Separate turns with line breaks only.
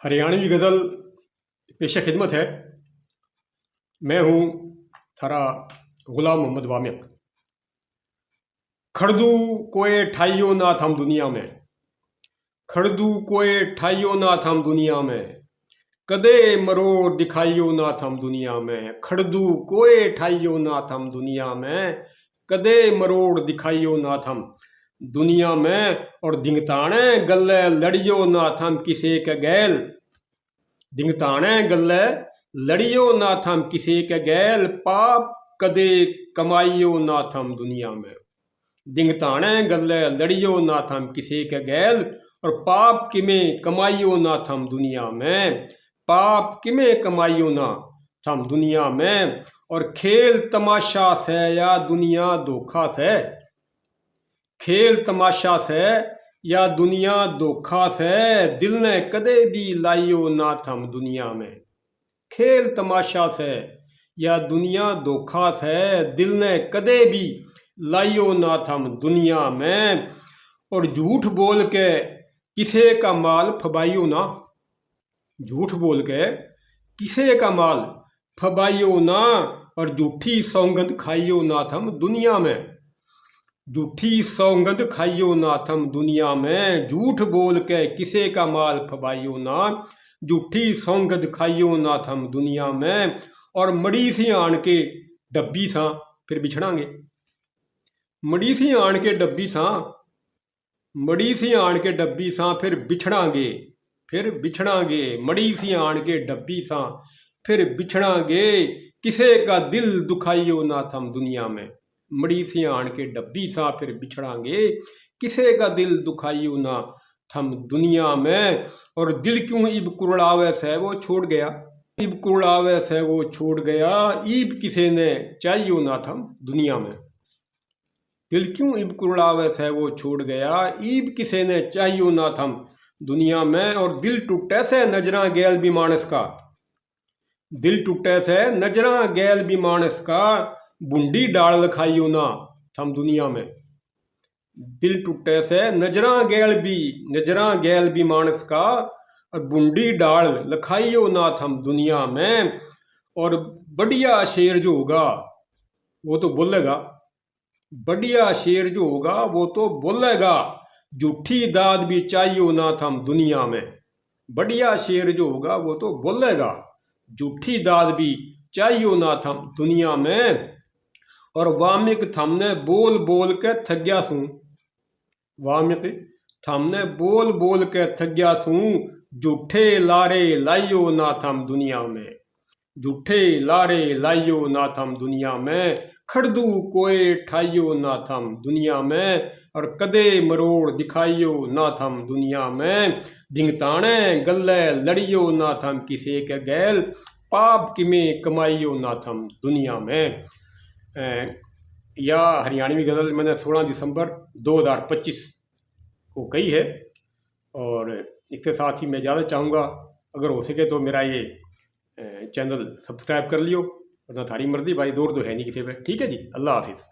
हरियाणवी गज़ल पेश खिदमत है। मैं हूँ थारा गुलाम मोहम्मद वामिक। खड़दू कोई ठाइयो नाथ हम दुनिया में, खड़दू कोई ठाइयो नाथ हम दुनिया में, कदे मरोड़ दिखाइयो नाथ हम दुनिया में। खड़दू कोई ठाइयो नाथ हम दुनिया में, कदे मरोड़ दिखाइयो नाथ हम दुनिया में। और दिंगताने गल्ले लड़ियो नाथ हम किसे के गैल, दिंगताने गल्ले लड़ियो नाथ हम किसे के गैल, पाप कदे कमाइयो नाथ हम दुनिया में। दिंगताने गल्ले लड़ियो नाथ हम किसे के गैल, और पाप किमें कमाइयो नाथ हम दुनिया में। पाप किमें कमाइयो नाथ हम दुनिया में। और खेल तमाशा से या दुनिया धोखा से, खेल तमाशा से या दुनिया धोखा से, दिल ने कदे भी लाइयो नाथ हम दुनिया में। खेल तमाशा से या दुनिया धोखा से, दिल ने कदे भी लाइयो नाथ हम दुनिया में। और झूठ बोल के किसे का माल फबाइयो ना, झूठ बोल के किसे का माल फबाइयो ना। और झूठी सौगंध खाइयो नाथ हम दुनिया में, झूठी सौगंध खाइयो नाथ हम दुनिया में। झूठ बोल के किसे का माल फबाइयो ना, झूठी सौगंध खाइयो नाथ हम दुनिया में। और मड़ी सी आन के डब्बी सा फिर बिछड़ांगे, मड़ी सी आन के डब्बी सा, मड़ी सी आन के डब्बी सा फिर बिछड़ांगे, फिर बिछड़ांगे। मड़ी सी आन के डब्बी सा फिर बिछड़ांगे, किसे का दिल दुखाइयो नाथ हम दुनिया में। मड़ी सी आन के डब्बी सा फिर बिछड़ांगे, किसे का दिल दुखाइयो नाथ हम दुनिया में। और दिल क्यों इब कुरड़ावे से वो छोड़ गया, इब कुरड़ावे से वो छोड़ गया, ईब किसे ने चाहियो नाथ हम दुनिया में। दिल क्यों इब कुरड़ावे से वो छोड़ गया, ईब किसे ने चाहियो नाथ हम दुनिया में। और दिल टूटे से नजरा गैल भी मानस का, दिल टूटे से नजरा गैल भी मानस का, बुंडी डाल लखाइयो ना हम दुनिया में। दिल टूटे से नजरा गैल भी मानस का, और बुंडी डाल लखाइयो नाथ हम दुनिया में। और बढ़िया शेर जो होगा वो तो बोलेगा, बढ़िया शेर जो होगा वो तो बोलेगा, झूठी दाद भी चाहियो नाथ हम दुनिया में। बढ़िया शेर जो होगा वो तो बोलेगा, झूठी दाद भी चाहियो नाथ हम दुनिया में। और वामिक थमने बोल बोल के थक गया सूं, वामिक थमने बोल बोल के थक गया सूं, झूठे लारे लाइयो नाथ हम दुनिया में। झूठे लारे लाइयो नाथ हम दुनिया में, खड़दू कोई ठाइयो नाथ हम दुनिया में। और कदे मरोड़ दिखाइयो नाथ हम दुनिया में, दिंगताने गल्ले लड़ियो नाथ हम किसे के गैल, पाप किमें कमाइयो नाथ हम दुनिया में। यह हरियाणवी गज़ल मैंने 16 दिसंबर 2025 को कही है। और इसके साथ ही मैं ज़्यादा चाहूँगा अगर हो सके तो मेरा ये चैनल सब्सक्राइब कर लियो, वरना थारी मर्जी भाई, दौड़ तो है नहीं किसी पे। ठीक है जी, अल्लाह हाफिज़।